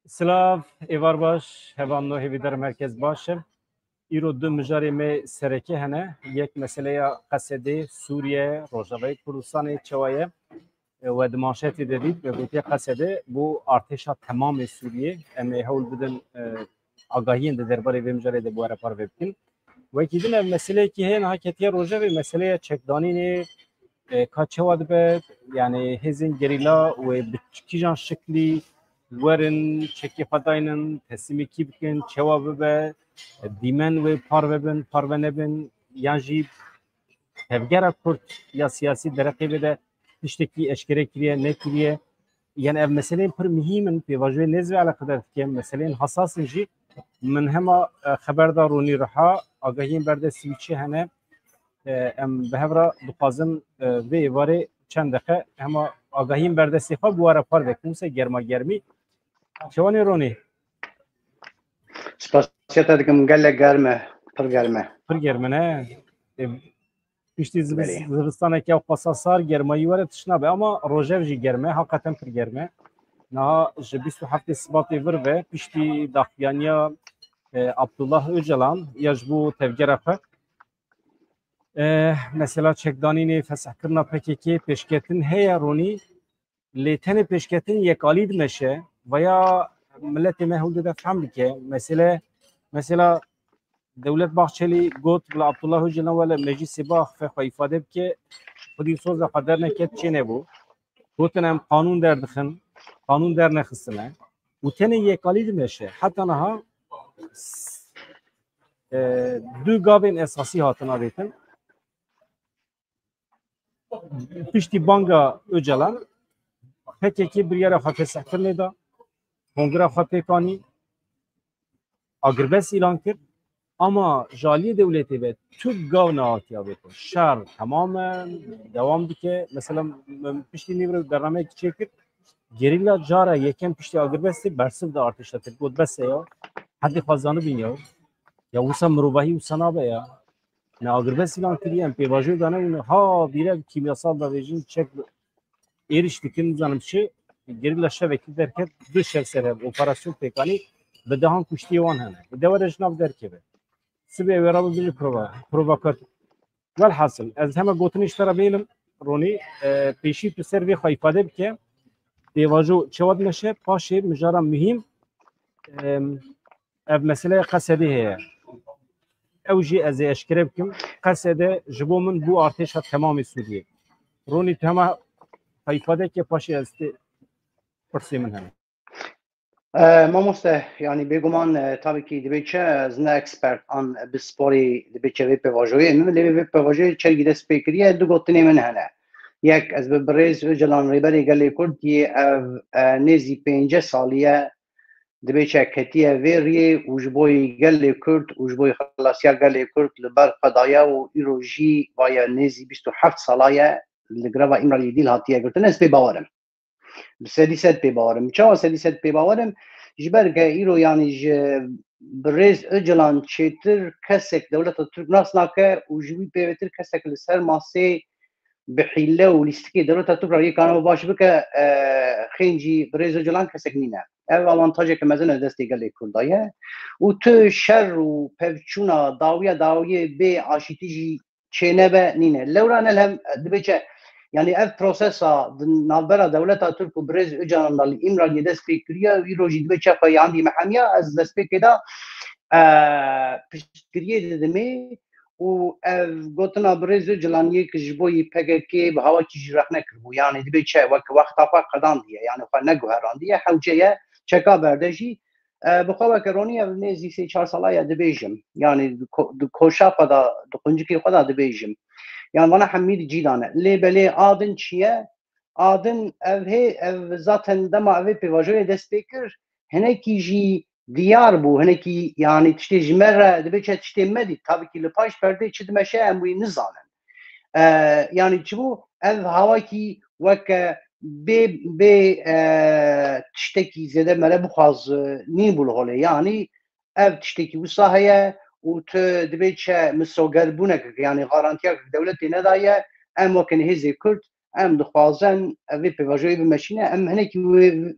Slav, evar baş, hevanno hevidar merkez başım. İro du mijari me sereke hene, yek meseleye kasede Suriye, Rojava Kurdistan'ı çavaye ve dimanşeti dedik ve gotiye kasede bu arteşa tamamı Suriye. Eme havul bidin agahiyen de derbari ve mijari de bu ara par vebkin. Ve kidin ev mesele ki hen haketiye Rojava meseleye çekdanini kaçavad be yani hezin gerilla ve kijan şekli ورن چکی فداینن تسمی کی بکن چواب به دیمن و پارو بن یانجی هفگر کرد یا سیاسی درقی بده تشتکی اشکره کریه نکریه yani ev meselenin pır mühimin peyvajı nezve alakadar ki meselenin hassasın ji من هما خبردار رونی رها آگاهیم برده سویچی هنه ام به هفرا دقازن و ایواره چند دقیقه هما آگاهیم برده سیخا بواره پار دکون سه گرمی شوانی رونی سپاسیت دکم گله گرمه پر گرمه نه پشتی زمستانه که قصاصار گرمایی وارد تشنا به اما روزه جی گرمه حقیقتا پر گرمه نه ج 27 سباتی ور و پشتی داخیانیا عبدالله Öcalan یجبو تفجرفه mesela çekdanini fesah kırna PKK peşketin heya roni letene peşketin yekalid meşe veya milleti mehulde de faham ki mesela devlet Bahçeli got ve Abdullah Öcalan ve meclisi bah fe ifade ki خودی سوز قدر نکت چه نبود گفتنم قانون در دخن قانون در نخستنه و تنه یکالی میشه حتی نه دو گاوین اساسی هاتنا دیتن پشتی بانگا Öcalan PKK bir yere hafif sektirne da kongre hafifkani agrbes ilan kir ama jaliye devleti ve Türk gavna atiya beto şer tamamen devam dike mesela pişti nivre derame çekir gerilla cara yeken pişti agrbesi bersiv da artışlatır bu besse ya hadi fazlanı biniyor ya usa mrubahi usana be ya ne agrbes ilan kiriyen pevajı da ne ha bire kimyasal da vejin çek eriştikin zanımçı gerilla şeveki derken dış şevsere operasyon pekani ve daha kuştiye wan hene devre jnav derkebe سبي ورابو بيجي بروفاكات والحاصل از همه گوتنی اشترا بیلم رونی پیشی تو سر وی خایفاده بکه دیواجو چواد نشه پاشه مجارا مهم اف مسئله قصدی هست اوجی از اشکره بکم قصده جبو من بو ارتش تمام سوریه رونی تمام خایفاده که پاشه است پرسی من هم ماموسته yani beguman tabii ki dibêçe ez ne expert an bi sporî dibêçe vê pevajiyê min lê vê pevajiyê çergî dest pê kiriye du gotinê min hene yek ez bi birêz Öcalan rêberê gelê Kurdiyê ev nêzî 5 salî dibêçe ketiye vê riyê û ji bo gelê Kurd û ji bo xelasiya gelê Kurd li ber qedaya û îro jî vaya nêzî 27 sala ye li greva İmralı'yê dîl hatiye girtin ez pê bawerim سدیست پی باورم چه سدیست پی باورم جبر که ایرو یعنی برز Öcalan چیتر کسک دولت ترک ناس نکه و جوی پیوتر کسک لسر ماسه بحیله و لیستکی دولت ترک رایی کانو باش بکه خینجی برز Öcalan کسک نینه ev avantajı که مزن دستی گلی کردایه و تو شر و پفچونا داویه به آشیتیجی چینه به نینه لوران الهم دبیچه yani ev prosesa navbera devleta Türk û Birêz Öcalan da li İmralı'yê dest pê kiriye wî rojî dibe çexa yandî mehemiya ez dest pê kêda piştgiriyê didimê û ev gotina Birêz Öcalaniyê ki ji bo PKK bi hawakî jî rex nekiribû yani dibe çe wek wexta xwe qedandiye yani xwe neguherandiye hewçeye çeka berde jî bi xwe vekeronî ev nêzî sê çar sala ye dibêjim yani di koşa xwe da di quncikê xwe da dibêjim yani bana Hamid Cidan'e lebeli adın çiye adın ev zaten dema ev pevajoya destekir heneki ji diyar bu heneki yani işte jmer de beçet işte medi tabii ki le paş perde çidmeşe emri nizanen yani çibu ev hava ki vek be tişteki zede mele bu khaz ni bul hole yani ev tişteki bu sahaya و تو دبیچه مسوگر بونه که یعنی garantiya که دولتی ندایه اما که هزی کرد ام دخوازن اوی پیواجوی بمشینه ام هنکی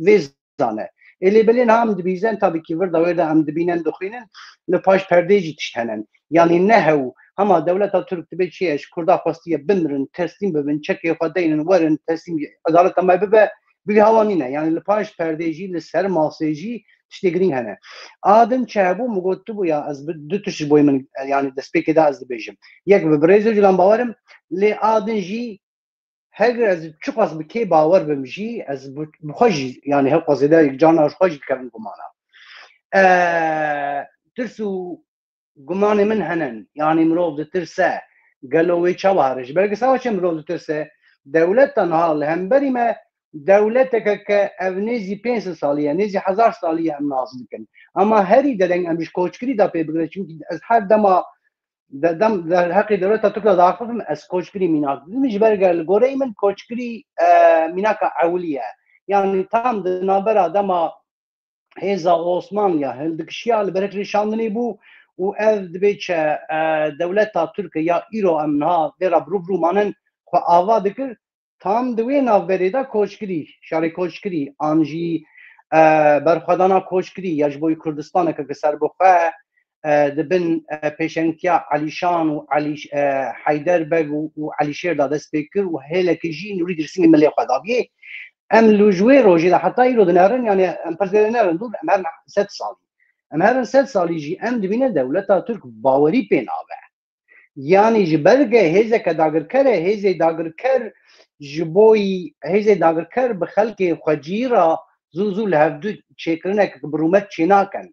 ویزانه الی بلین هم دبیزن تابی کی وردا وردا ام دبینن دخینن لپاش پرده جی تشتنن یعنی نهو هما دولت ترک تبی چیش کردا خواستیه بمرن تسلیم ببن چکی خداینن ورن تسلیم عدالت ما ببه بی هوانینه یعنی لپاش پرده جی لسر ماسیجی تشتگرین هنه آدم چهبو مگوتو بو یا از دو تش بوی من yani دسپیک دا از دبیجم یک به برزیل جلان باورم لی آدم جی هر از çok az bir ki باور بمجی از بخوجی yani هر قصیده یک جان از خوجی کردن گمانا ترسو گمان من هنن yani مرو ترسه قالوا چوارج بلکه سوا چه مرو ترسه دولت تنها هم بریم دولتك كأفنيزي 500 سالية نيزي 1000 سالية ام ناس دكن اما هري دلن امش كوچكري دا بيبغري چونكي از هر دما دم در حق دولت تطلع داخلهم از كوچكري ميناك مش برجع غوري من كوچكري ميناك عولية يعني تام دنابر دما هيزا عثمانيا هندكشيا لبرك ريشاندني بو و اف دبيچ دولتا تركيا ايرو امنها ديرا برو مانن خو آوا دکر tam دوی ناوبری دا کوچکری شاری کوچکری آنجی برخدانا کوچکری یجبوی کردستان که سر بخواه دبن پیشنکیا علیشان و علی حیدر بگ و علی شیر دا دست بکر و هلکی جی نوری درسین ملی خدابیه ام لوجوی روژی دا حتی ایرو دنارن یعنی ام پرزیده نارن دول ام هرن 7 سالی ام هرن 7 سالی جی ام دبینه دولتا ترک باوری پیناوه یعنی جبرگه هیزه که داگرکره هیزه داگرکر جبوی هیزه داگرکر بخلق خجیرا زوزو لهفدو چیکرنه که برومت چیناکن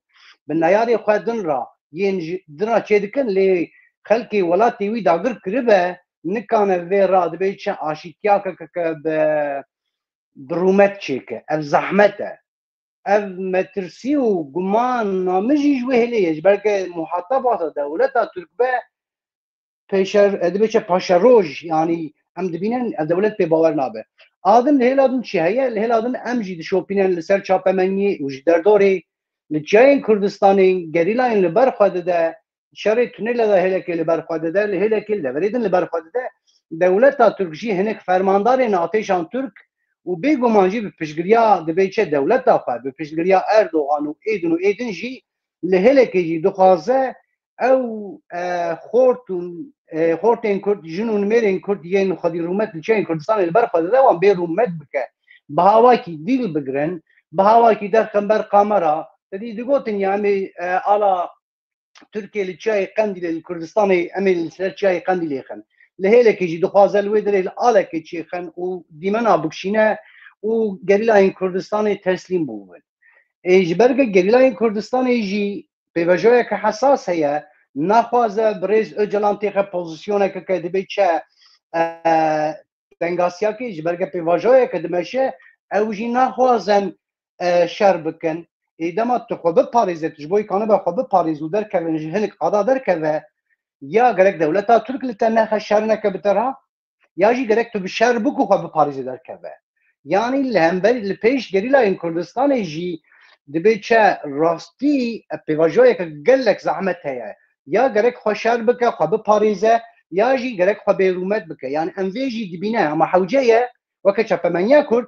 بنیاری خودن را ین دنا چیدکن لی خلقی ولاتی وی داگر کربه نکانه وی را دبی چه آشیتیا که برومت چیکه اف زحمته اف مترسی و گمان نامجی جوه هلیج بلکه محاطبات دولتا ترکبه پیشر ادبی چه پاشروج یعنی ام دبینن دولت به باور نابه آدم لهل آدم چی هیه لهل آدم ام جید شوپینن لسر چاپمنی و جدرداری لجاین کردستانی گریلاین لبر خواده ده شر تونل ده هلکی لبر خواده ده لهلکی لبریدن لبر خواده ده دولت تا ترکشی هنک فرماندار ناتیشان ترک و بیگو مانجی به پیشگریا دبی چه دولت تا خواهد به پیشگریا اردوغان و ایدن جی لهلکی جی دخوازه او خورتين كرد جنون ميرين كرد ين خدي رومات لشين كردستان البر خد دوام بي رومات بك بهواكي ديل بجرن بهواكي دخن بر قمرة تدي دقوتن يعني على تركيا لشاي قنديل الكردستاني امل لشاي قنديل يخن لهيلك يجي دخوازه الويدر الالك يخن وديمنا بكشينا وجريلاين كردستاني تسليم بول ايج برجع جريلاين كردستاني يجي بوجهه كحساس هي نخوازه بریز اجلان تیخه پوزیشونه که دبی چه تنگاسیا که جبرگه پیواجوه که دمشه اوجی نخوازن شر بکن ایدما تو خوب پاریزه تجبوی کانه با خوب پاریزو در که هنک قضا در که یا گرک دولتا ترک لتنه شر نکه بترها یا جی گرک تو بشر بکو خوب پاریزه در که یعنی لهمبر لپیش گریلا این کردستان جی دبی چه راستی پیواجوه که گلک زحمت هیه یا گرک خوشار بکه خواب پاریزه یا جی گرک خواب رومت بکه یعنی ام ویجی دبینه اما حوجه وکه چپمنیا کرد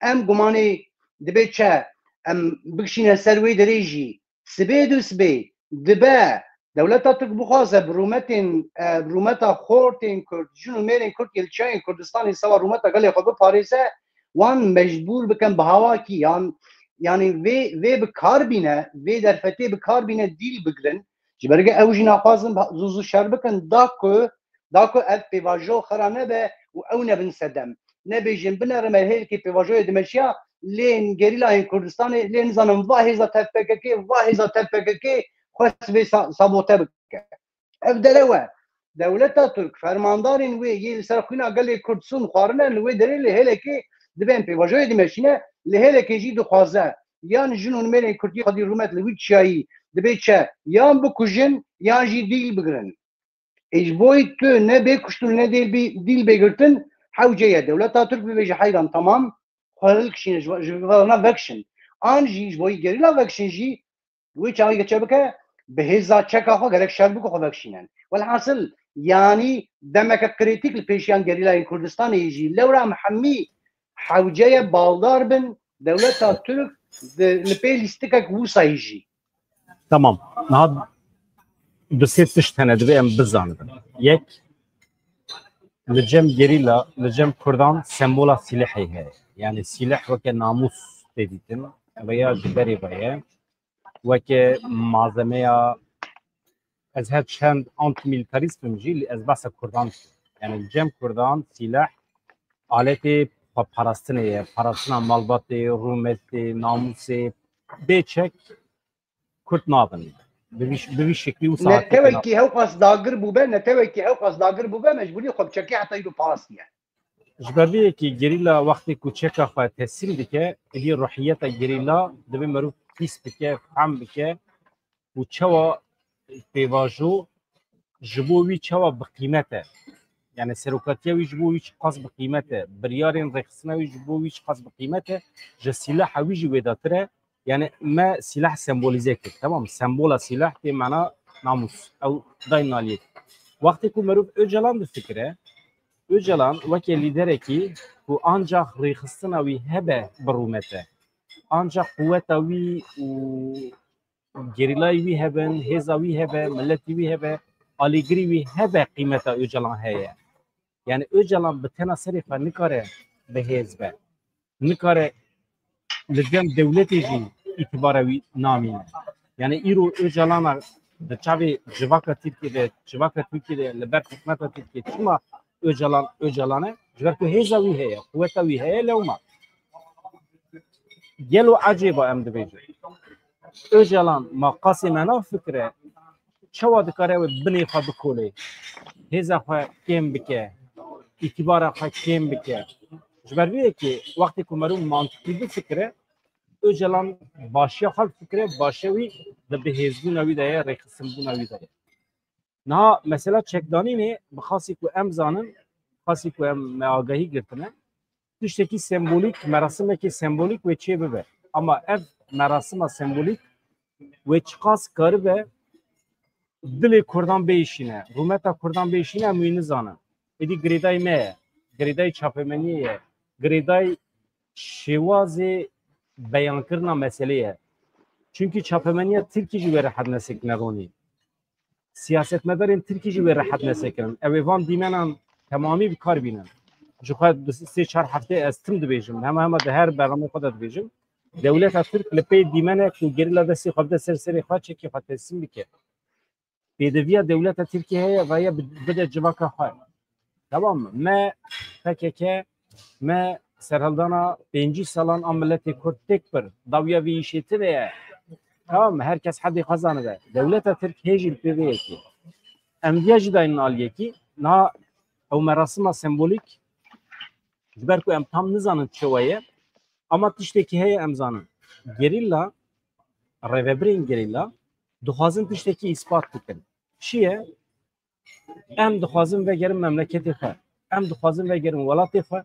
ام گمانی دبی چه ام بکشینه سروی دریجی سبید و سبید دبه دولتا ترک بخوازه برومتا خورتین کرد جنو میرین کرد یلچاین کردستانی سوا رومتا گلی خواب پاریزه وان مجبور بکن به هوا کی یعنی وی بکار بینه وی در فتی بکار بینه دیل بگرن جبرگه اوجی نخوازن زوزو شر بکن داکو اف پیواجو خرانه به و او نبن سدم نبیجن بنرمه هیل که پیواجوی دمشیا لین گریلای کردستان لین زنم واحزا تفککی خواست بی سابوته بکه اف دلوه دولتا ترک فرماندارین وی یه سرخوینا گلی کردسون خوارنه لوی دلیل هیل که دبین پیواجوی دمشینه لهیل که جی دخوازه یان جنون میرین کردی خودی رومت لوی چایی دبی چه یان بکوژن یان جی دیل بگرن اجبوی تو نه بکشتون نه دیل بگرتن حوجه دولتا ترک بیجه حیران تمام خلال کشین جوانا وکشن آن جی اجبوی گریلا وکشن جی وی چاوی گچه بکه به هزا چکا خو گرک شر بکو خو وکشینن والحاصل يعني دمك كريتيك البيشيان جريلا كردستان يجي لورا محمي حوجية بالدار بن دولتها ترك لبيليستيكك وصا يجي تمام نهاد بسيط تشتهن دبيم بزانه يك لجم جريلا لجم كردان سمبولا سلاحي هي يعني سلاح وك ناموس تديتن ويا جبري ويا وك معظمية از هاد چند انت ميليتاريزم جي از بس كردان يعني الجم كردان سلاح آلت پاراستنه پاراستنا مالباتي رومتي ناموسي بيچك كرد نابن بوی شکلی و ساعتی کنه نتوكي هو قص داغر بوبا نتوكي هو قص داغر بوبا مجبوري خب چكي حتى يدو باراستيه جبروی که گریلا وقتی کوچکا خواهد تحصیل بکه ایدی روحیت گریلا دبی مروف قیس بکه فهم بکه و چوا پیواجو جبوی چوا بقیمته يعني سروكاتيوي جبوي قاس بقيمته بريارين رخصناوي جبوي قاس بقيمته جا سلاح ويجي ويداتره يعني ما سلاح سمبوليزيك تمام سمبولا سلاح تي معناه ناموس او دايناليت وقتی که مروف öcalan بفكره öcalan وكي ليدركي و ancak رخصناوي هبه برومته ancak قوتاوي و gerilayı هبن هزاوي هبه ملتي هبه آلیگری هبه قیمتا öcalan هيا يعني öcalan بتنا صرفه نكاره بهزبه نكاره لجم دولتي جي اعتباروي نامينه يعني ايرو öcalan'a da çavi civaka Türkiye'de liber hükümeta Türkiye çima öcalan'a civaka hezavi heye kuvvetavi heye levma gelo acaba em dibêje öcalan maqasê mena fikre çawa dikare ve binê xwe bikole hêza xwe kêm bike itibara xwe kêm bike ji ber vê yekê wextê ku merû mantiqî bifikire öcalan başya xwe fikre başya wî di bihêzbûna wî de ye rêxistinbûna wî de ye niha mesela çekdanînê bi xasî ku em zanin xasî ku em me agahî girtine tiştekî sembolîk merasimekî sembolîk wê çê bibe ama ev merasima sembolîk wê çiqas karibe dilê Kurdan bêşîne rûmeta Kurdan bêşîne em wî nizanin êdî girêdayê me ye girêdayê çapemeniyê ye girêdayê şêwazê beyankirina meselê ye çünkü çapemeniya Tirkiye jî wê rehet nesekine ronî siyasetmedarên Tirkiye jî wê rehet nesekirin ew ê van dîmenan temamî bi kar bînin ji xwe sê çar heftê ez tim dibêjim hema di her bernameya xwe de dibêjim dewleta Tirk li pê dîmenek û gerîla destê xwe bide ser serê xwe çekî xwe teslim bike pêdiviya dewleta Tirkiye heye ve bide civaka xwe tamam mı me PKK me serhildana 5 salan a milletê Kurd têk bir dawiya vî îşêtî ve ye tamam mı herkes hedî xwezanı be dewleta Tirk hêjî li pê vê yekê em diya jî dayînin aliyekî niha ew merasima sembolîk ji ber ku em tam nizanin çawa ye ama tiştekî heye em zanin gerîla rêvebirên gerîla dixwazin tiştekî îspat bikin çi ye em dixwazin vegerin memleketê xwe em dixwazin vegerin welatê xwe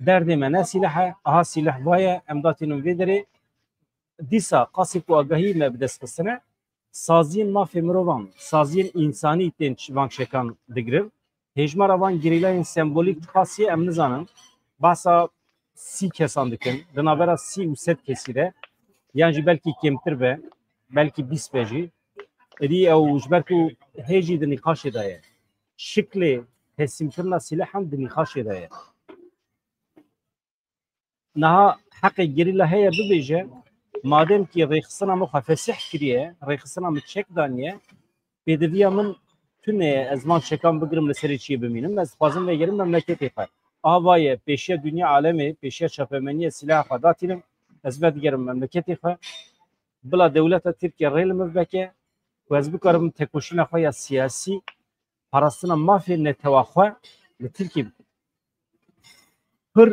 derdê me ne sîlah e aha sîlah vaye em datînin vê derê dîsa qasî ku agahî me bi dest xistine saziyên mafê mirovan saziyên însanî tên çivankşekan digirin hêjmara van gerîlayên sembolîk qasî em nizanin bahsa sî kesan dikin di navbera sî û sed kesî de yan jî belkî kêmtir be belkî 20 be jî êdî ew ji ber ku hêjî di nîqaşê de ye şiklê teslimkirina sîlahan di nîqaşê de ye niha heqê gerîla heye bibêje madem ki rêxistina min xwe fesih kiriye rêxistina min çek daniye pêdiviya min tune ez van çekan bigirim li serê çiyê bimînim ez dixwazim vegerim memleketê xwe avaye pêşiya dünya alemê pêşiya çapemeniya sîlaha xwe datînim ez vedigerim memleketê xwe bila dewleta Tirkiye rê li min veke û ez bikarim tekoşîna xwe ya siyasî parastina mafê netewa xwe li Tirkiye bikim pir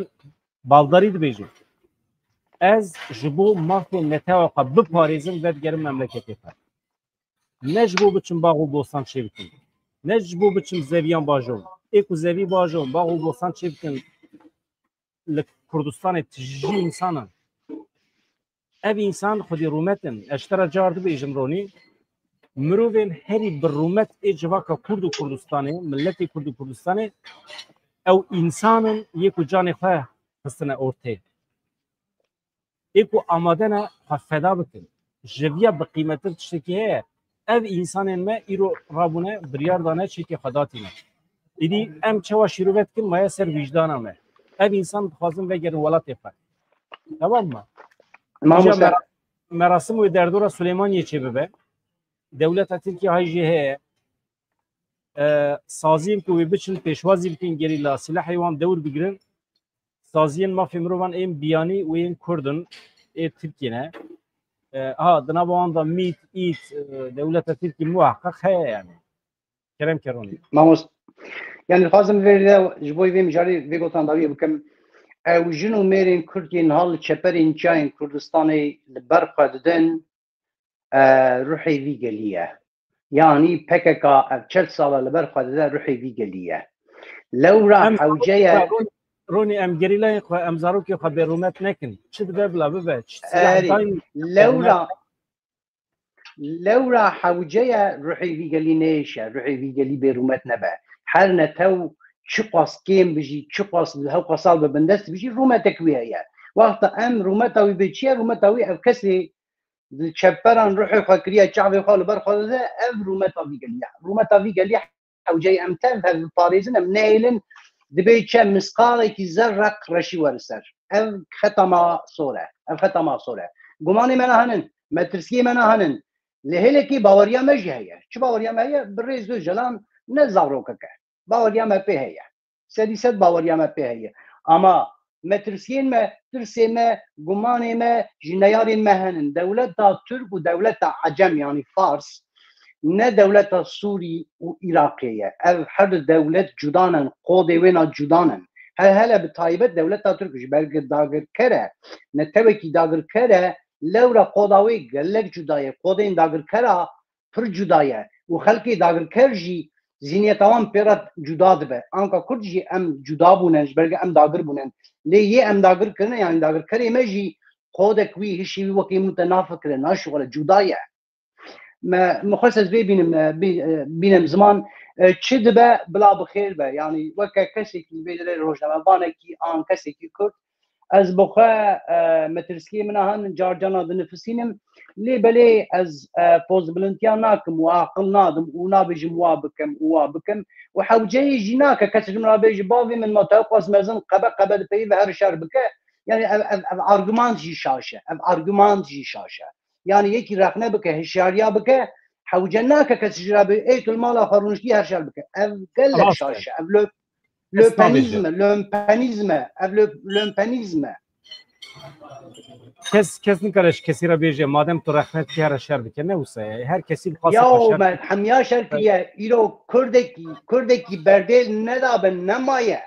baldarî dibêjim ez ji bo mafê netewa xwe biparêzim vedigerim memleketê xwe ne ji bo biçim bax û bostan çê bikim ne ji bo biçim zeviyan bajom ê ku zevî bajom bax û bostan çê bikin li Kurdistanê tijî însanin ev însan xwedî rûmetin ez ji te re car dibêjim ronî مروفین هری برومت اجواکا کرد و کردستانه ملت کرد و کردستانه او انسانن یکو جان خواه هستنه ارته یکو آماده نه فدا بکن جویا بقیمت تشتکی هه او انسانن ما ایرو رابونه بریار دانه چی که خداتی نه دیدی ام چوا شروعت کن مایه سر وجدانه مه او انسان بخوازم وگرن ولات افر تمام ما مراسم و دردورا سلیمانی چه ببه دولت ترکیه های جهه سازیم که وی بچن پیشوازی بکن گریلا سلاح حیوان دور بگیرن سازین ما فیمروان این بیانی و این کردن ای ترکیه نه دنا بوان دا میت ایت دولت ترکیه محقق هه یعنی کرم کرونی يعني خازم ویرده جبوی وی مجاری وی گوتان داوی بکم او جنو میرین کردین حال چپرین چاین کردستانی لبرخوا ددن روحی وی گلیه يعني PKK او 40 ساله لبرخوا ددن روحی وی گلیه لو را حوجه رونی ام گریلا خو ام زاروکی خو بیرومت نکن چه دبه بلا ببه لو را حوجه روحی وی گلی نیشه روحی وی گلی بیرومت نبه هر نتو چقاس کیم بجی چقاس هاو قصال ببندست بجی رومتك ويايا وقت ام رومتاوي بيتشي رومتاوي او كسي تشبران روحي خاكريا شعبي خال برخال ذا ام رومتاوي قاليا رومتاوي قاليا او جاي امتن في باريزن ام نايلن دبيتشا مسقالي كي زرق رشي ورسر ام ختما صوره ام ختما صوره قماني منا هنن مترسكي منا هنن لهلكي باوريا مجهيه شو باوريا مجهيه بالريز دو جلان نزاروكك باوریا ما په هيا سديست باوریا ما په هيا اما مترسين ما ترسي ما گمان ما جنيارين ما هنن دولت ترك ودولت عجم يعني فارس نه دولت سوري وعراقية او هر دولت جدانا قودي وينا جدانا هلا بتايبت دولت ترك جبرگ داگر كره نتوكي داگر كره لورا قوداوي قلق جداية قودين داگر كره پر جداية وخلقي داگر كرجي زینیت تمام پیرات جدا دبه آنکا کردی ام جدا بونن برگ ام داگر بونن لیه ام داگر کنه یعنی داگر کری مجی خودک وی هیچی وکی متنافق کنه ناش ولا جدایه ما مخصص بینم زمان چه دبه بلا بخیر به یعنی وکه کسی که بیدره روزنامه‌بانه کی آن کسی که کرد از بخوا مترسکی من هن جارجانا دنفسینم لی بلی از فوز بلنتیان ناکم و عقل نادم و نابجم وابکم و حوجه جناک کسی جمله بیج باوی من متوقع مزن قبل پی و هر شهر بکه یعنی ارگومانت جی شاشه یعنی یکی رخنه بکه هشیاریا بکه حوجه ناک کسی جرابی ایت المال خارونشتی هر شهر بکه اف قلق شاشه اف لومپانیزم کس نکرش کسی را بیجه مادم تو رحمت کی هر شر بکنه اوسه هر کسی خاص یا من همیا شر کیه ایرو کردکی بردل ندابن نمایه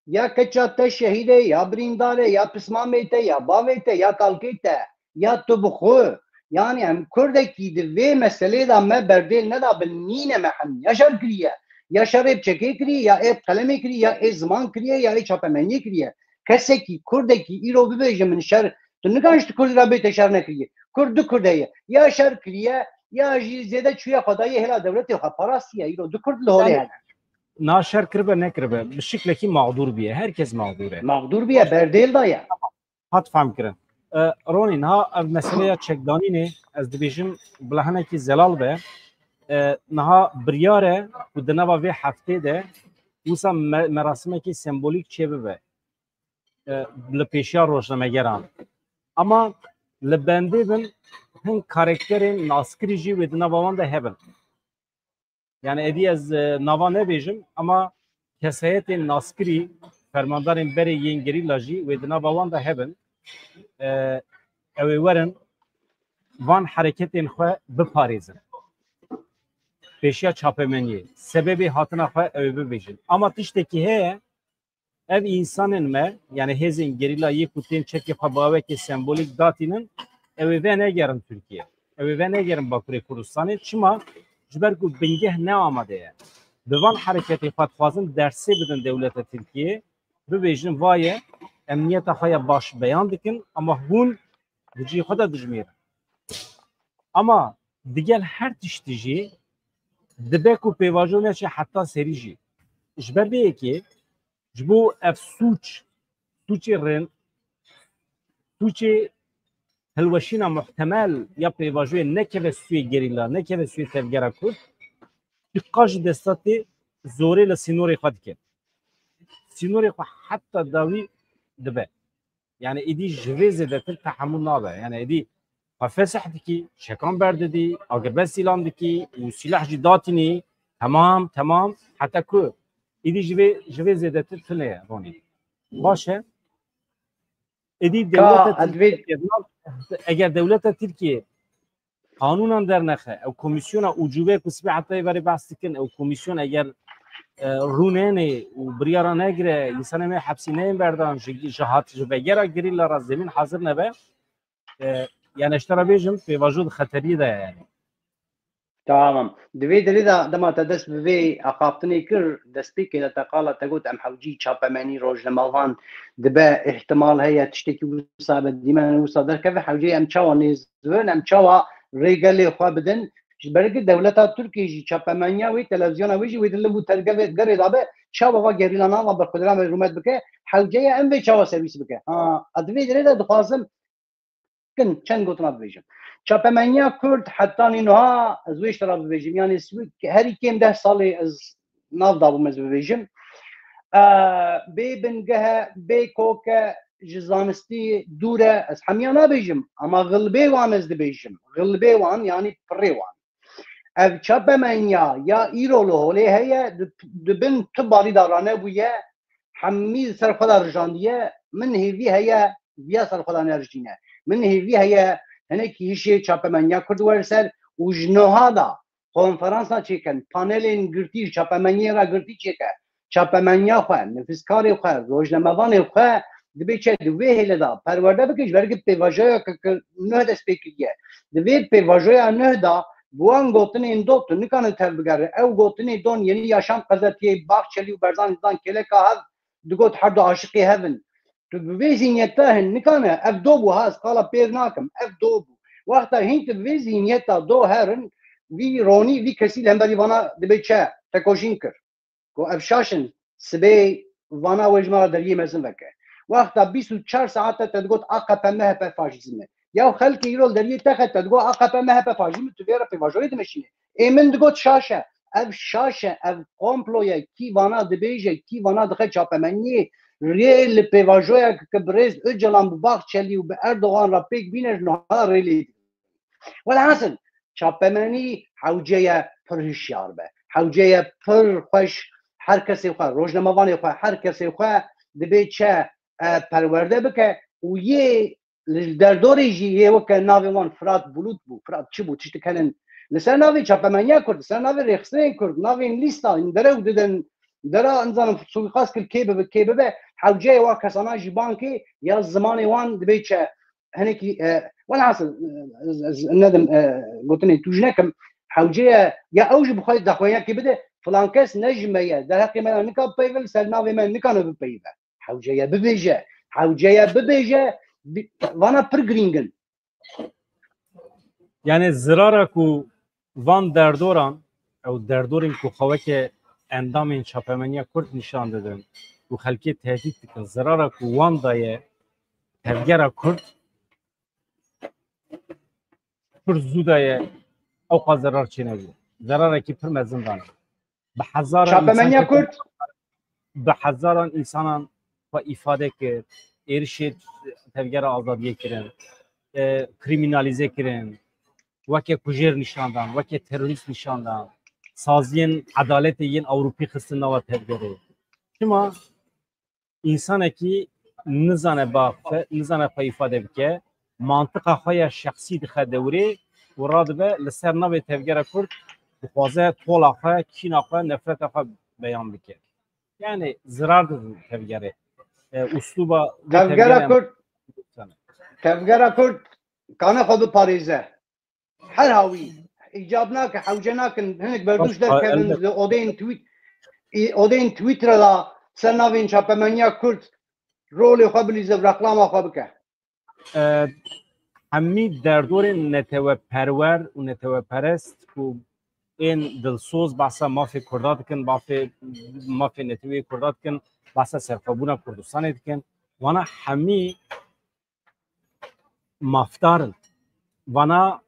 یا کچاته شهیده یا برینداره یا پسمامیته یا باویته یا کالکیته یا تو بخو yani em kurdeki de ve mesele da me berdel ne da nine me hem yaşar kriye ya şerep çeke kriye ya et kaleme kriye ya zaman kriye ya çapemeni kriye keseki kurdeki iro bibeje min şer tu ne kanş kurd rabe teşar ne kriye kurdeye ya şer kriye ya zede çuya fadayı hela devleti haparasiye iro du kurd lole naşer kirbe ne kirbe bir şekilde mağdur biye herkes mağdur biye berdel da ya hat fam kirin رونی نه مسئله چکدانی نه از دیویژن بلحنه کی زلال به نه بریاره و دنوا وی هفته ده وسا مراسمه کی سمبولیک چه به لپیشیا روشنامه‌گران اما لبنده بن هن کاراکترین ناسکریجی و دنوا وان ده هبن yani edi az nava ne bejim ama kesayetin naskri fermandarın beri yengeri laji ve dnava wan da heben اوی ورن وان حرکتین خو بپاریزن پیشیا چاپمنی سببی هاتنا خو اوی ببیجن اما تشتکی هه ev insanın me yani hezin gerilla yekutin çeki fabawe ki sembolik datinin evi ve ne gerin Türkiye evi ve ne gerin Bakure Kurdistan'ı çima jiberku bingeh ne amade ya divan hareketi fatfazın dersi bidin devlete Türkiye bibejin vaye emniyete haya baş beyan dikin ama hun vücudu da dijmir ama دیگل هر تشتی جی دبه کو پیواجو نشه حتی سری جی جبر بیه که جبو اف سوچ رن سوچ هلوشینا محتمل یا پیواجوی نکه به سوی گریلا نکه به سوی تفگره کرد دقاش دستاتی زوری لسینوری خود کرد سینوری خود حتی داوی دبه يعني ايدي جريزه ده تحمل نابه يعني ايدي فسح دكي شكان برددي اگر سلام دكي وسلاح جداتني تمام حتى كو ايدي جريزه ده تلنه روني باشه ايدي دولت اگر دولت تركيا قانونا در نخه او کمیسیون اوجوبه کسبی حتی برای بحث کن او کمیسیون اگر رونینه و بریارا نگره انسان می حبسی نیم بردان جهات جبگیرا گریلا را زمین حاضر نبه يعني اشترى بيجم في وجود خطري ده يعني تمام دوی دلی دا ما تدس بوی اقابتنی کر دستی که تقالا تقول ام حوجی چاپمانی روز نمالوان دبه احتمال هي تشتكي وصابه ديما وصادر كيف حوجي ام چاوا نزون ام چاوا ريغل خو بدن برګ دولت ترکیه جی چاپمانیا وی تلویزیون وی وی دلو ترګه ګری دابه چاوا وا ګریلانا لا بخدرا رومت بکه حوجي ام به چاوا سرویس بکه ها ادوی دلی دا دخوازم كن چند گوتنا بيجم چاپمانیا کرد حتی اینها زویش طرف بيجم يعني سوی هری کم 10 سالی از ناف دابو مز بيجم بي بنگه بي کوکه جزانستی دوره از همیانا بيجم اما غلبه وان از بيجم غلبه وان يعني پریوان اف چاپمانیا یا ایرولو هلی هي دبن تباری دارانه بویه حمی سرخدا رجاندیه من هیوی هي بیا سرخدا نرجینه من هیوی هي هناك هيشي چاپمانیا کرد ورسل و جنوهادا کنفرانسا چیکن پانلین گرتی چاپمانیا را گرتی چیکن چاپمانیا خواه نفسکاری خواه روزنامه‌وان خواه دبی چه دوی هلدا پرورده بکش برگ پیواژه که نه دست بکیه دوی پیواژه نه دا بوان گوتن این دو تو نکنه تر بگره او گوتن دون یعنی یاشام قزتیه باغ چلی و برزان دان کله که هف دگوت هر دو عاشقی هفن تو به زینیتا هن نکنه اف دو بو هست قالا پیر ناکم اف دو بو وقتا هین تو به زینیتا دو هرن وی رونی وی کسی لنبری وانا دبی چه تکوشین کر کو اف شاشن سبی وانا وجمارا دریه مزن بکه وقتا 24 ساعت تدگوت آقا پمه په فاشیزمه یا خلک ایرول دریه تخت تدگو آقا پمه په فاشیزم تو بیره په واجوری دمشینه ایمن دگوت شاشه اف شاشه اف کمپلویا کی وانا دبیجه کی وانا دخه چاپمنی ریل پیواژویا که برز اجلام باغ چلی و به اردوغان را پیک بینش نهار ریلی والحاصل چاپمنی حوجه پر هشیار به حوجه پر خوش هر کسی خواه روزنامه‌وان خواه هر کسی خواه دبی چه پرورده بکه و یه در دوری جی یه وکه ناوی وان فرات بلوت بو فرات چی بو تشتی کنن لسر ناوی چاپمنیا کرد لسر ناوی ریخسترین کرد ناوی این لیستا این دره و دیدن درا انزان سوی خاص کل کیبه به حوجه وا کسانا جی بانکی یا زمان وان دبی چه هنکی والحاصل ندم قلتني توجنكم حوجه يا اوج بخاي دخويا كي بده فلان كاس نجميه ده حقي ما نكا بيفل سلنا ما نكانو بيفل حوجه ببيجه حوجه ببيجه وانا برجرينجن يعني زراركو وان دردوران او دردورین کو خوکه اندام چاپمنیا کرد نشان دادن و خلکی تهدید کن زرارکو وان دایه تفگره کرد پر زودایه او قا ضرر چی نبود ضرر کی پر مزندان به هزاران انسان و ifade کرد ارشد تفگر آزادی کردن کریمینالیزه کردن وکی کجر نشاندن وکی تروریست نشاندن سازین عدالت این اروپی خستن و تفگره شما انسان کی نزانه ifade بکه منطقه های شخصی دخه دوره و راد به لسر نوی تفگره کرد بخوازه طول آخه کین آخه نفرت آخه بیان بکه یعنی ضرر دادن تفگره اسلوب تفگره کرد کانه خود پاریزه هر هاوی ایجاب ناکه حوجه ناکن هنک بردوش در کبن اودین تویتر لا سر نوین چاپمنیا کرد رول خواه بلیزه و رقلام خواه بکه همی دردور نتوه پرور و نتوه پرست و این دلسوز بحثا مافی کردات کن مافی نتوه کردات کن بحثا سرخابونا کردستان کن وانا همی مافتارن وانا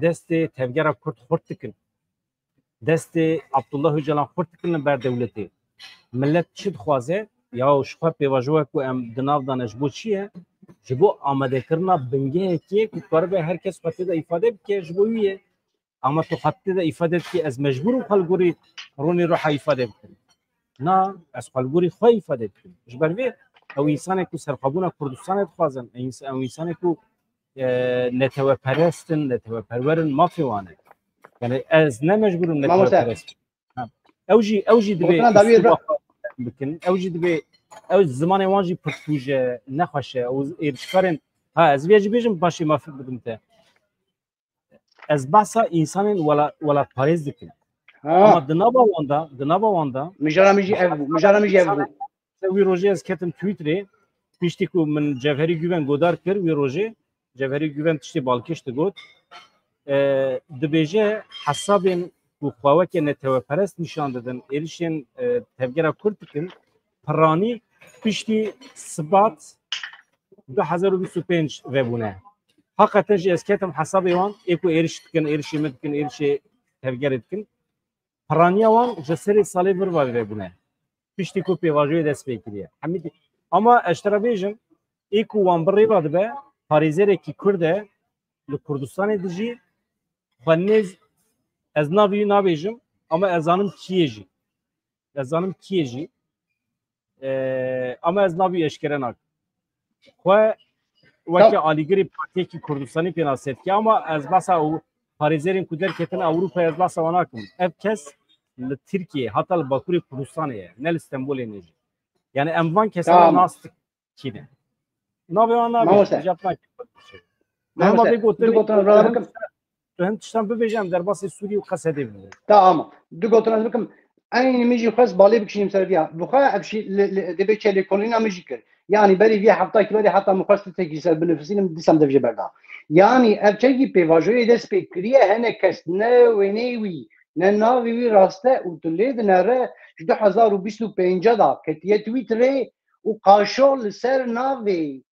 دست تفگرا کرد خورد کن دست عبدالله جلان خورد کن بر دولتی ملت چید خوازه یا شخواه پیواجوه که ام دناو دانش بو چیه جبو آمده کرنا بنگه که کار به هر کس خواهد ده ifade بکه جبویه اما تو خواهد ده ifade که از مجبورم خالگوری رونی روح ifade بکن نه از خالگوری خواه ifade بکن جبروی او انسانی که سرخابون کردستان خوازن او انسانی که نتوه پرستن نتوه پرورن مافیوانه یعنی از نمجبورم نتوه پرستن اوجی دبی بکن اوجی دبی او زمان وانجی پرتوجه نخواشه او ایرشکارن ها از ویجی بیجم باشی مافی بدم ته از بحثا انسان ولا پاریز دکن اما دنابا واندا مجرمجی افو وی روزی از کتم تویتری پیشتی که من جوهری گوین گودار کر وی روزی جوهری گوین تشتی بالکشت گود دبیجه حسابین و خواهی که نتوه پرست نشان دادن ایرشین تفگیره کرد کن پرانی پیشتی سبات 2025 وبونه حقیقتا جی از کتم حسابی وان ایکو ایرش کن ایرشی مدکن ایرشی تفگیره کن پرانی وان جسری سالی وبونه پیشتی کو پیواژوی دست بکریه همین اما اشترابیجم ایکو وان بری باد به پاریزره کی کرده لکردستان دیجی خنیز از نابیجم اما ازانم کیجی اما از نابی اشکره نک خو وقتی آلیگری پارتی کی کردستانی پیناست که اما از بسا او پاریزرین کدر کتن اروپا از بسا وناکم اف کس لترکیه حتی الباکوری کردستانیه نه استانبول نیجی yani emvan kesene nasıl kine nabe nabe japma ama bir gotan hem tiştan bebejam der bası Suriye kasede bilir tamam du gotan bakım aynı miji khas balı bikşinim serbiya bu kha abşi debe çeli kolina mijikir yani beri bir hafta ki beri hatta mukhasset tekisel benefisim disam devje berda yani erçeki pevajoye despekriye hene kesne ve nevi ne navi raste utuled nere 2025 da ketiye Twitter'e u qaşol ser navi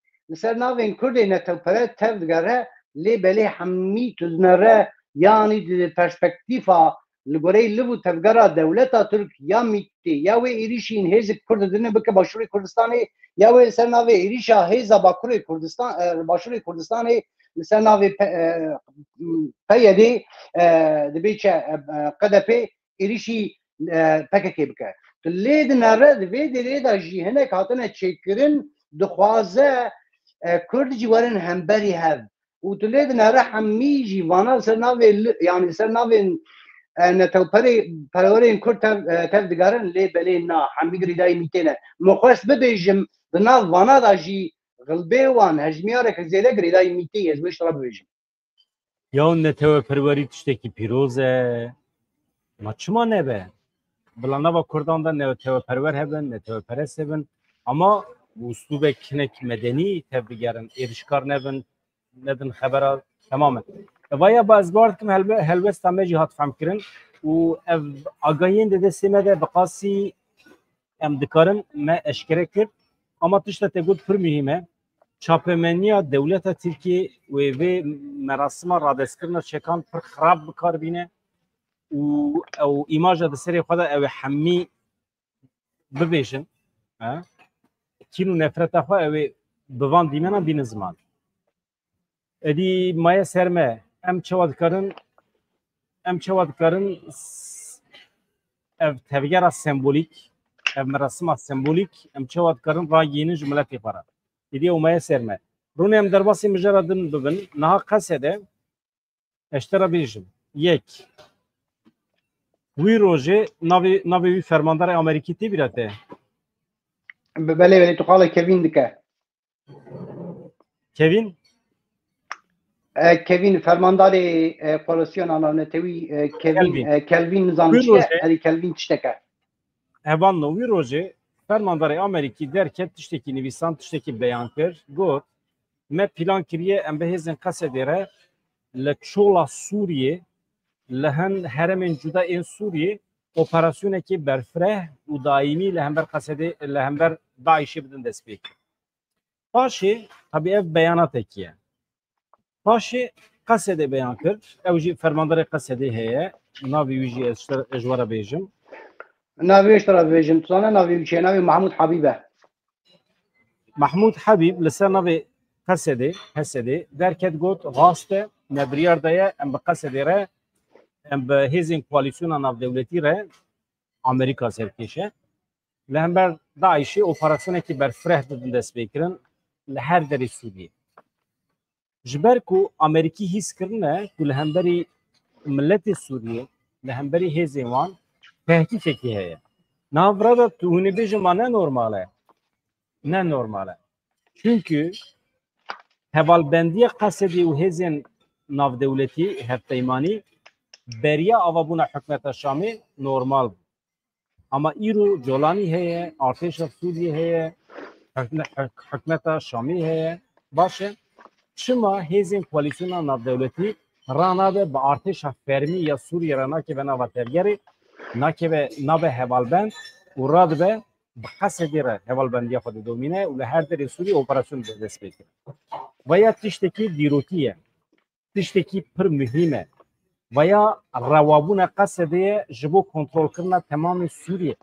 kurde ne tepere tevgare le bele hammi tuznere yani perspektifa لگوری لبو تفگرا دولتا ترک یا میتی یا و ایریشین هیز کرد دنیا بکه باشوری کردستانی یا و سرناوی ایریشا هیز باکوری کردستان باشوری کردستانی سرناوی پیدی دبیچه قدپی ایریشی پککی بکه تلید نره دوی دیره دا جیهنه کاتنه چکرین دخوازه کرد جوارن همبری هف و تلید نره همی جیوانا سرناوی yani سرناوی نه پرورین کرد تفدگارن لی بلی نه همی گریدای میتینه مخواست ببیجم دنا وانا دا جی غلبه وان هجمیاره که زیده گریدای میتی از بیش طلب ببیجم یا نه پروری تشتکی پیروزه ما چما نبه بلانه با کردان دا نه پرور هبن نه پرست هبن اما اسلوب کنک مدنی تفدگارن ایرشکار نبن ندن خبرات تماما ویا باز بارد کم هلوست همه جهات فهم کرن و آگاهین ده سیمه ده بقاسی ام دکارن ما اشکره کرد اما تشتا تگود پر مهمه چاپمنیا دولت ترکیه و مراسم رادس کرنا چکان پر خراب بکار بینه او ایماج ده سری خدا او حمی ببیشن کینو نفرت خواه او بوان دیمنا بین زمان ادی مایه سرمه ام چواد کارن ev tevgera sembolik ev merasima sembolik em çavat karin ra yeni cümleti para idi umaya serme runem derbasi müjaradın bugün naha kasede eştera bijim yek wi roje navi fermandar Amerikî birate bele tuqala Kevin dike Kevin fermandarê koalisyona navnetewi Kelvin nizamçı eli Kelvin tişteke. Evanno wî rojê fermandarê Amerîkî derket tiştekî nivîsan tiştekî beyan kir got me plan kiriye em behêzin Qesedê re li çola Sûriyê li heremên cuda ên Sûriyê operasyonekî berfireh û daîmî li hember Qesedê li hember Daişê bidin destpêkir. Paşê hebî ev beyanatekî ye. Paşê Qesedê beyan kir, ew jî fermanderê Qesedê heye, navê wî jî ez ji we re bêjim. ناوی اشترا بيجم تصانا ناوی بچه ناوی محمود حبیبه. Mahmud Habib li ser navê Qesedê Hesedê derket got raste nebriyar daye em bi Qesedê re em bi hêzên koalîsyona navdewletî re Amerîka serkêşe li hember Daişê operasyonekî berfireh didin destpêkirin li her derê Sûriyê. Ji ber ku Amerîkî hîs kirine ku li hemberî milletê Sûriyê li hemberî hêzên wan tehdîtekî heye. Navbera da tu hûnê bêjin ma ne normal e. Ne normal e. Çünkü hevalbendiya Qesedê û hêzên navdewletî hevpeymanî beriya avabûna hikûmeta Şamê normal bû. Ama îro Colanî heye, artêşa Sûriyê heye, hikûmeta Şamê heye. Baş e, çima hêzên koalîsyona navdewletî ranabe bi artêşa fermî ya Sûriye re nakeve nava tevgerê, nakeve nabe hevalbend û radibe bi Qesedê re hevalbendiya xwe didomîne û li her derê Sûriyê operasyon dest pê kir. Veya tiştekî dîrokî ye, tiştekî pir mühîm e. Veya rewabûna Qesedê ji bo kontrolkirina temamê Sûriyê.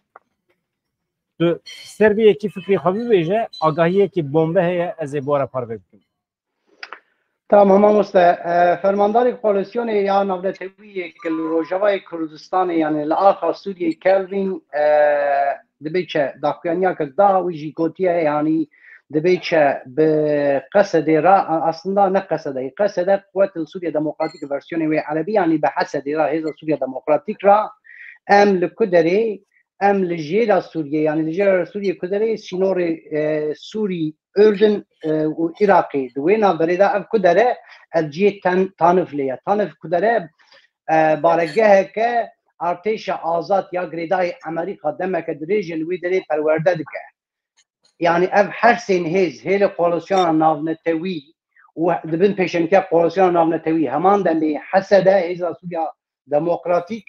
Tu serbiyekî fikrê xwe bibêje, agahiyekî bombe heye ez ê bo re parve bikim. Tamam mamoste fermandarê koalisyonê ya navdetewiyê ki li Rojavayê Kurdistanê yani li axa Sûriyê Kelvin dibe çe daxuyaniya kir da wî jî gotiye yani dibe çe bi Qesedê ra aslında ne Qesedê Qesede Quwet Sûriye Demokratîk versiyonê wê erebî yani bi Hesedê ra Hêza Sûriye Demokratîk ra em li ku derê em li jêra Sûriye yani li jêra Sûriye ku derê sînorê Sûrî Ürdün û Iraqê di wê navberê de ev ku dere ev ciyê Tanif lê ye. Tanif ku dere baregeheke artêşa azad ya girêdayê Amerîka demeke dirêjê li wê derê perwerde dike. Yani ev her sên hêz hêlê koalisyona navnetewî û dibin pêşengeya koalisyona navnetewî heman demê Hesede Hêza Sûriya Demokratîk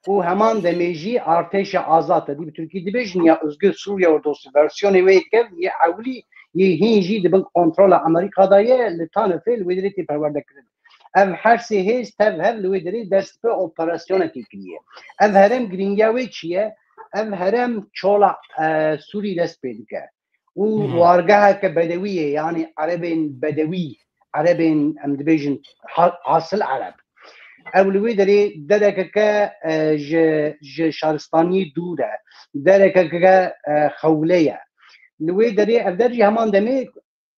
û heman demê jî artêşa azad e. Dî Tirkî dibêjin ya Özgür Sûriye Ordosu versiyonê wê kev yê ewlî yê hîn jî dibin kontrola Amerîkada ye li Tanifê li wê derê tê perwerde kirin. Ev her sê hêz tev hev li wê derê dest bi operasyonekê kiriye. Ev herem giringiya wê çi ye? Ev herem çola Sûrî dest pê dike. û wargeheke bedewî ye yani erebên bedewî erebên em dibêjin asıl ereb. Ew li wê derê derekeke ji şaristaniyê dûr e. Derekeke xewle ye. Li wê derê ev der jî heman demê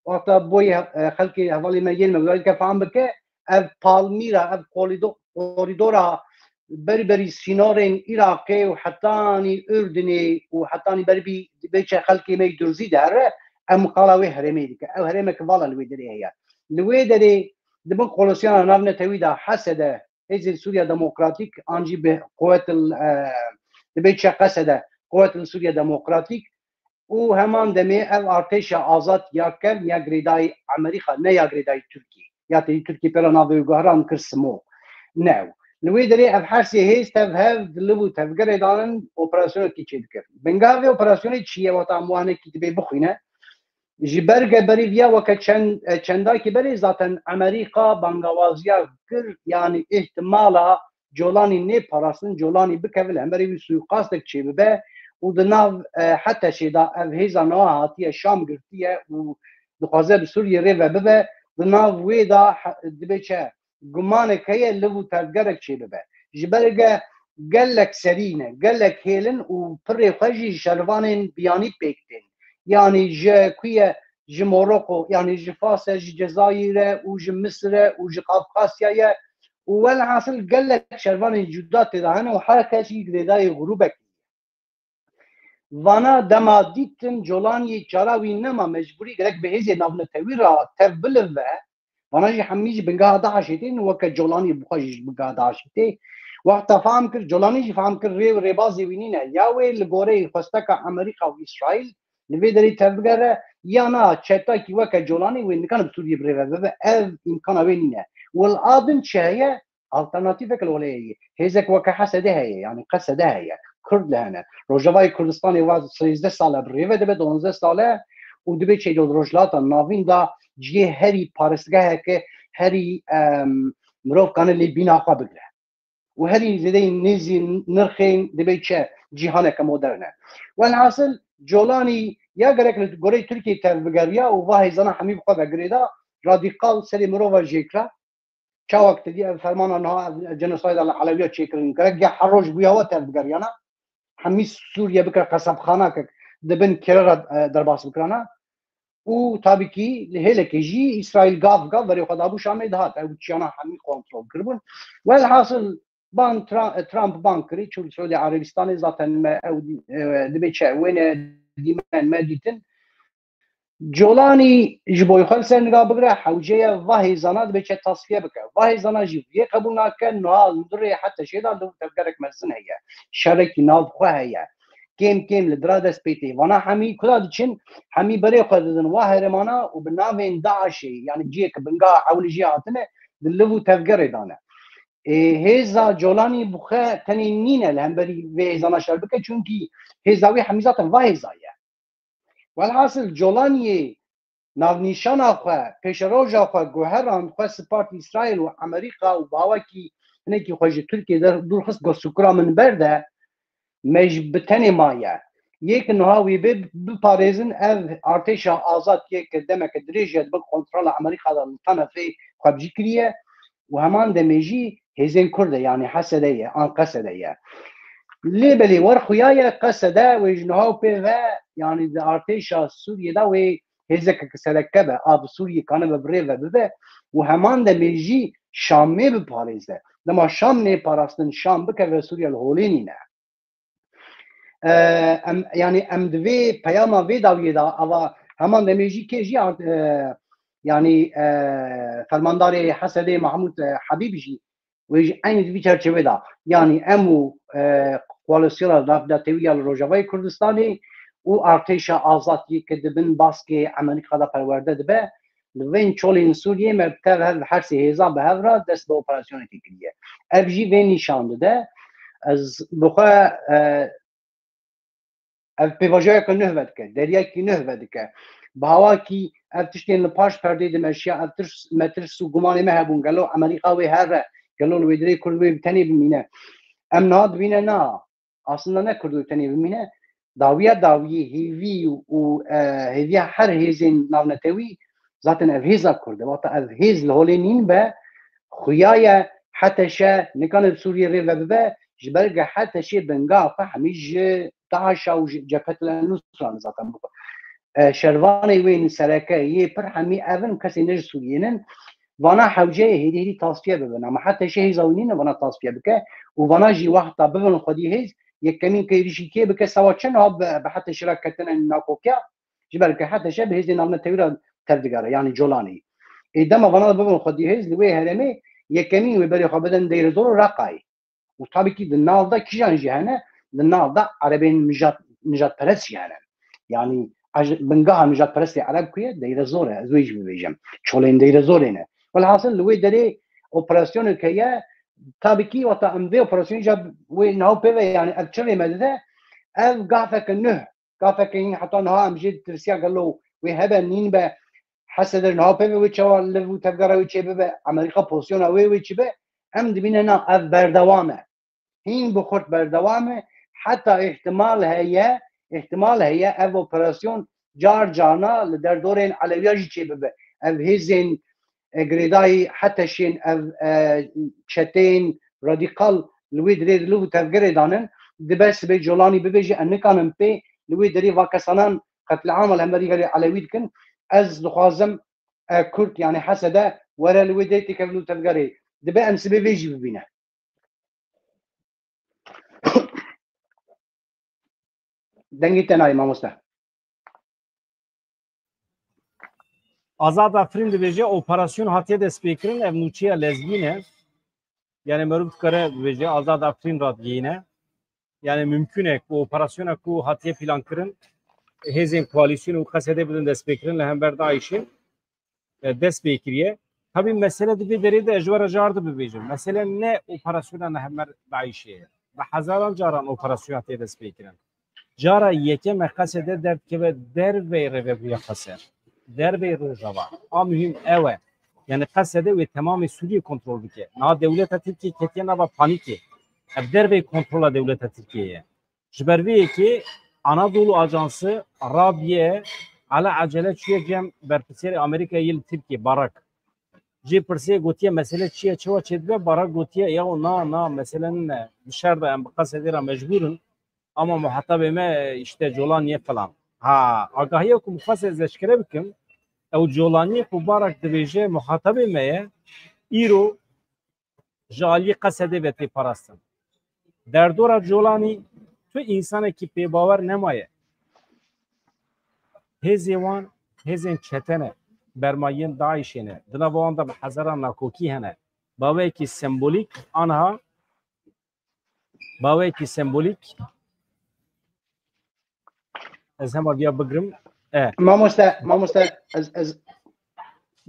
wata boyê xelkê hevalê me yên me welke fehm bike ev Palmîra ev koridora berberî sînorên Iraqê û hetanî Ürdünê û hetanî berbî bêçe xelkê me durzî de here ew miqala wê herêmê dike. Ew herêmeke vala li wê derê heye. Li wê derê dibin koalisyona navnetewî da Hesede Hêzên Sûriya Demokratîk an jî bi Quwetil dibe çe Qesede Quwetil Sûriya Demokratîk û heman demê ev artêşa azad ya kev ya girêdayê Amerîka ne ya girêdayê Tirkiye. Ya tê Tirkiye pera navê guharan kir simo. Ne. Li wê derê ev her sê hêz tev hev diliv û tevgerê danin operasyonekî çê dikir. Bingavê operasyonê çi ye wata em wanekî dibê bixwîne ji ber geberiviya weke çendakî berê zaten Amerîka bangawaziya kir yani ihtimala Colanî nê parastin Colanî bikeve li hemberî wî suîqastek çê bibe û di nav Heteşê da ev hêza nava hatiye Şam girtiye û dixwaze bi Sûriyê rê ve bibe di nav wê da dibe çe gumanek heye liv û tevgerek çê bibe. Ji berge gelek serîne gelek hêlin û pirê xwe jî şervanên biyanî pêk tên. Yani ji kuye ji Moroko yani ji Fasê ji Cezayir'e û ji Misr'e û ji Kafkasya'ye û velhasıl gelek şervanên cuda tê de hene û her kes jî girêdayê grûbek. Vana dema dîtin Colanî çara wî nema mecburî gerek bi hêzê navnetewî ra tev bilive vana jî hemî ji bingeha Daişê tê weke Colanî bixwe ji bingeha Daişê tê wexta fehm kir Colanî jî fehm kir rê rêbazê wî nîne ya wê li goreyê xwesteka Amerîka û İsraîl li vê derê tevgere yana çetaki vaka Jolani ve nikan Suriye breve ve ev imkana ve nine wal adın çeye alternatif olaya hezek vaka hasede heye yani kasede heye Kurd lehne Rojavay Kurdistan vaz 13 sala breve de 12 sala و دبی چه دل رجلاتا ناوین دا جیه هری پارسگاه که هری مروف کانه لی بینا خواه بگره و هری زده نیزی نرخین دبی چه جیهانه که مدرنه و الحاصل جولانی یا گرک گوری ترکیه تبگریا و واهی زنه همی بخواه بگره دا رادیقال سری مروف جیکره چه وقت دی فرمان آنها جنوساید علویات چیکرین کرد یا حروج بویا و تبگریانا همی سوریه بکره قصب خانه که دبن کرا درباس بکرانا و tabii ki hele ki İsrail gav veri kadar bu şamil daha tabii çana hami kontrol kırbun ve hasıl ban Trump bankeri çünkü Suudi Arabistan'ı zaten debeçe ve ne dimen meditin Jolani jiboy xalsen gabgre hawjeye vahi zana debeçe tasfiye bike vahi zana jiye kabul naken noal mudre hatta şeyda tebgerek mersin heye şereki nav heye كم لدرادة سبيتي وانا حمي كلاد için حمي بري خددن واهرمانا وبنافين داعشي يعني جيك بنقا حول جياتنا دلفو تفقري دانا هيزا جولاني بخا تنينينا لهم بري ويزانا شربكة چونكي هيزاوي حميزات واهزايا والحاصل جولاني ناونيشان اخوا پیشروج اخوا گوهران خوا سپارت اسرائيل و امريكا و باوكي هنكي خوش تركيا دور خص گسوكرا من برده مجبتنی مایه یک نهاوی بپارێزن ev artêşa azad yek demek dirêjiyet bi kontrola Amerîka da tenefê xwebjî kiriye û heman demê jî hêzên Kurd e yani Hesede ye an Qesede ye lê belê wer xuya ye Qesede wê ji nihaw pê ve yani di artêşa Sûriyê da wê hêzekek seleke be a bi Sûriyê kane ve birê ve bibe û heman demê jî Şamê biparêze dema Şam nê parastin Şam bike ve Sûriye li holê nîne yani em divê peyama vê dawiyê da ava heman demê jî kê jî yani fermandarê Hesedê Mahmud Habîb jî wê jî aynı divî çerçevê da yani em û koalisyona navdetêwiya li Rojavayê Kurdistanê û artêşa azadiyê ke dibin baskê Amerîka da perwerde dibe li vên çolên Sûriyê me bi tev hev her sê hêzan bi hev ra dest bi operasyonekê kiriye ev jî vê nîşan dide ez bixwe ev pêvajeyeke nûh vedike, deryekî nûh vedike. Bi hawakî ev tiştên li paş perdeyê de meşiya ev metirs û gumanê me hebûn gelo Amerîka wê here gelo li wê dirê Kurd wê tenê bimîne. Em niha dibîne na aslında ne Kurd wê tenê bimîne dawiya dawiyê hêvî û hêviya her hêzên navnetewî zaten ev hêza Kurd e. Wata ev hêz li holê nîn be xuya ye heteşe nikan li Sûriyê rê vebibe ji ber ge heteşê binga xwe hemî ji Daişa û cephetel Nusran zaten bu. Şervanê wê sereke yê pir hemî evin kesê ne ji Sûriyênin vana hewceyê hêdî tasfiye bibin ama heteşê hêza wî nîne vana tasfiye bike û vana jî wexta bibin xwedî hêz yekemîn kêrîşî kê bike sewa çend ha bi heteşê re ketine nakokiya ji ber ke heteşe bi hêzên navnetewî re tev digere yani Colanî. Dema vana bibin xwedî hêz li wê herêmê yekemîn wê berê xwe bidin Dêrezor û Reqayê. û tabii ki di nav da kîjan jî hene di nav da Erebên mijatperest jî hene. Yani bingaha mijatperestê Ereb ku ye Dêrezor e ez wê jî bibêjim. Çolên Dêrezorê ne. Velhasıl li wê derê operasyoneke ye tabii ki wata em vê operasyonê ja wê nihaw pê ve yani ev çi rê me dide ev gafeke nûh gafeke hîn heta niha em jê tirsiya gelo wê hebe nîn be Heseder nihaw pê ve wê çawa li vû tevgera wê çê bibe Amerîka pozisyona wê çi be em dibîne na ev berdewam e. Hîn bi xurt berdewam e heta ihtimal heye ev operasyon car carna li derdorên Aleviya jî çê bibe. Ev hêzên girêdayî heteşên ev çetên radîkal li wê dirê li vû tevgerê danin dibe sibê Colanî bibêje em nikanin pê li wê derê vakesanan qetleama li hemberî gelê Alewî dikin ez dixwazim Kurd yani Hesede were li wê derê têkevin û tevgerê dibe em sibê vê jî bibîne. Dengê te nayê mamoste. Azad Afrin dibêje operasyon hatiye destpêkirin ev nûçiya lezgîn e. Yani merûv dikare dibêje Azad Afrin ra digihîne. Yani mümkün e ku operasyona ku hatiye plankirin hezin koalisyon u kasede bidin dest bekirin le hember Daiş'in dest bekiriye. Tabii mesele de bir deride ejvara jardı bibêjin. Mesele ne operasyona ne hember Daiş'e. Ve hazaran caran operasyon atê dest bekirin. Cara yeke me kasede derkeve derve revebuya kaser. Derve rojava. A mühim ewe. Yani kasede ve tamamı Suriye kontrol dike. Na devleta Türkiye ketiye na paniki. Ev derve kontrola devleta Türkiye'ye. Jberviye ki Anadolu Ajansı Rabiye ala acele çiye cem berpiseri Amerika yıl Türkiye barak. Ji persiye gotiye mesele çiye çeva çedbe barak gotiye ya na meselenin ne? Dışarıda em kasedera mecburun ama muhatabı me işte Colaniye falan. Ha agahiye ku mufasel zeşkere bikim. Ev Colaniye ku barak dibêje muhatabı meye îro jali kasede ve te parastin. Derdora Colani tu insana ki pêbawer nemaye. Hêzê wan hêzên çetene bermayên Daişê ne. Di nava wan de bi hezara nakokî hene. Bawekî sembolîk anha bawekî sembolîk ez hema viya bigirim. Mamoste ez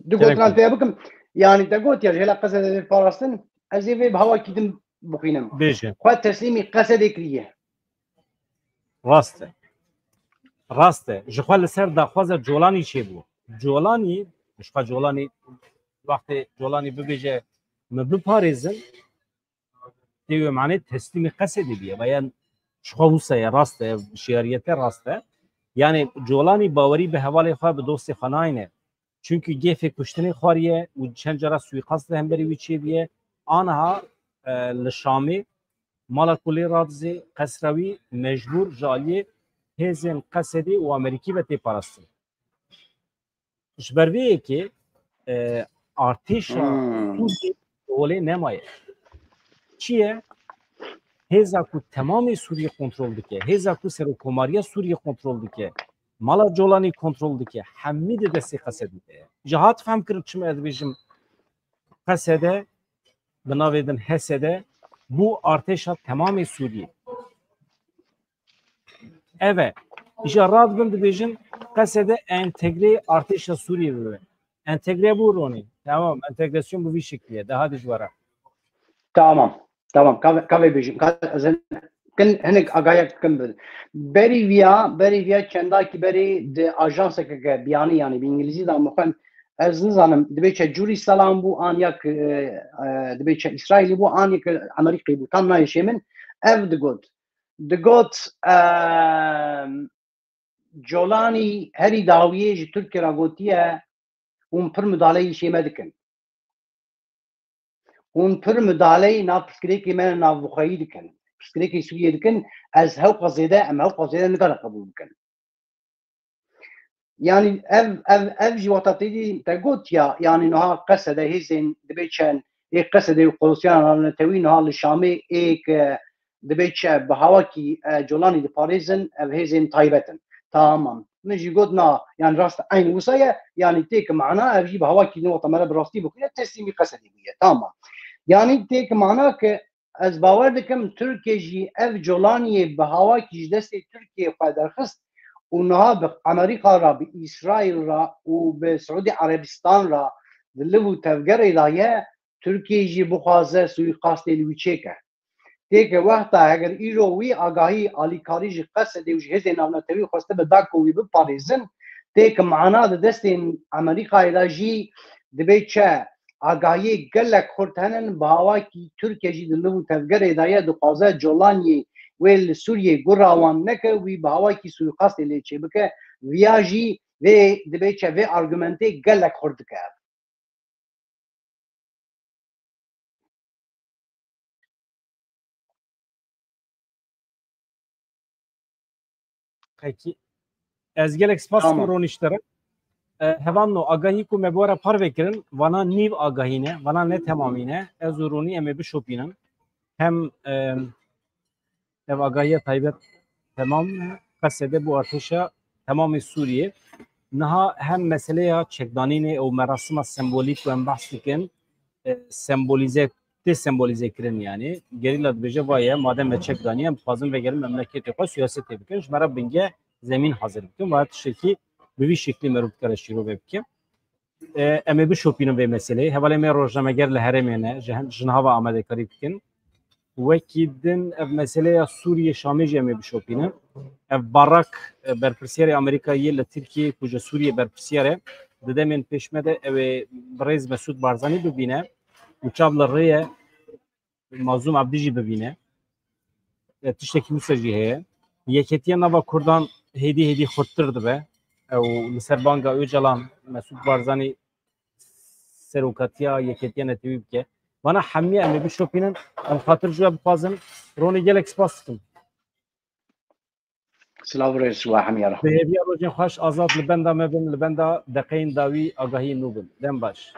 du gotran pê bikim. Yani te got ya jela qesede parastin ez ê vê bi heva kîdim bixînim. Bêje. Xwe teslîmî qesedê kiriye. Rast e. Rast e. Ji xwe li ser daxwaza Colanî çêbû. Colanî, ji xwe Colanî wextê Colanî bibêje me biparêzin tê wê manê teslîmî qesedê biye. Bayan ji xwe wisa ye rast e, şiariyete rast e. Yani Colanî bawerî bi hevalê xwe bi dostê xwe nayîne. Çünkü gefê kuştinê xwariye û çend cara suîqast li hemberî wî çêbiye. Aniha li Şamê mala kulê radizê qesra wî mecbûr ji aliyê hêzên Qesedê û Amerîkî ve tê parastin. Ji ber vê yekê artêşa Sûriyê olê nemaye. Çi ye? Hêza ku temamê Sûriye kontrol dike, hêza ku serokkomariya Sûriye kontrol dike, mala Colanî kontrol dike, hemî di destê Qesedê de ye. Ji hat fehm kirin çima ez dibêjim Qesede bi navê din Hesede bu artêşa temamê Sûriye. Evet. İşte rahat bin dibêjin Qesedê entegre artêşa Sûriye bibe. Entegre bu Ronî. Tamam, entegrasyon bu vî şekliye. Daha dijwara. Tamam. Kavê bêjim. Kin hinek agaya kim bil. Berî viya çendakî berî di ajanseke biyanî yani bi İngilîzî da mixwin ez nizanim dibêje curî selam bû an yak dibêje İsraîlî bû an yak Amerîkî bû. Tam nayê min ev digot. Digot Colanî herî dawiyê ji Tirkiye ra gotiye hûn pir müdahaleyî şême dikin. Hûn pir müdahaleyî nav pirsgirêkê me navxweyî dikin. Pirsgirêkê Sûriye dikin ez hewqa zêde em hewqa zêde nikare qebûl bikin. Yani ev jî wata têdî te got ya yani niha Qesede hêzên dibêçen ê Qesedê û Qudusyan netewî niha li Şamê êk dibêçe bi hawakî Colanî diparêzin ev hêzên taybetin. Tamam. Min jî got na yani rast eyn wisa ye yani têk mana ev jî bi hawakî nû wata me re bi rastî bixwîne teslîmî Qesedê bûye. Tamam. Yani têk mana ki ez bawer dikim Tirkiye jî ev Colaniyê bi hawakî ji destê Tirkiye xwe derxist û niha bi Amerîka ra, bi İsraîl ra û bi Suudî Erebistan ra di liv û tevgerê da ye Tirkiye jî bixwaze suîqastê li wî çêke. Têke wexta eger îro wî agahî alîkarî ji Qesedê û ji hêzên navnetewî xweste bi dak û wî biparêzin têk mana di destên Amerîkayê da jî dibe çe agahiyê gelek xurt henin bi hawakî Tirkiye jî di liv û tevgerê da ye dixwaze Colaniyê wê li Sûriyê gura wan neke wî bi hawakî suîqastê lê çêbike viya jî vê dibe çe vê argümentê gelek xurt dike. Peki. Ez gelek spas Tamam. Ronîştere. Hevanno agahî ku me bora par vekirin vana nîv agahîne, vana ne temamîne ez û Ronî em ê bişopînin. Hem ev agahiya taybet tamam Qesedê bu artêşa tamamê Sûriye niha hem meseleya çekdanînê û merasima sembolîk û em behs dikin sembolîze kirin yani gerîla dibêje vaye madem me çekdanî em dixwazin vegerin memleketê xwe siyasetê bikin ji me re binge zemin hazır bikim ve tişeki bir şekli merut kare şiro bikim. Eme bir şopinin ve meseleyi hevale me rojnameger le heremene jinhava amade kari bikin. Vekidin ev meseleye Suriye Şam'ı cemi bir şopinin. Ev barak berpirsiyere Amerika'yı le Türkiye kuca Suriye berpirsiyere dedemin peşmede ev Brez Mesut Barzani bibine uçabla reye Mazlum Abdici bibine tişteki müsacı heye yeketiye nava kurdan hedi xurttirdi be ev Liserbanga Öcalan Mesut Barzani serokatiya yeketiye netivi bike bana hamiye emi bir şopinin em xatir juya bixwazim Ronî gelek spas dikim. Silav reis wa hemiyara. Bi hêviya rojên xweş azad li benda me bin li benda deqeyên dawî agahiyê nû bin. Dem baş.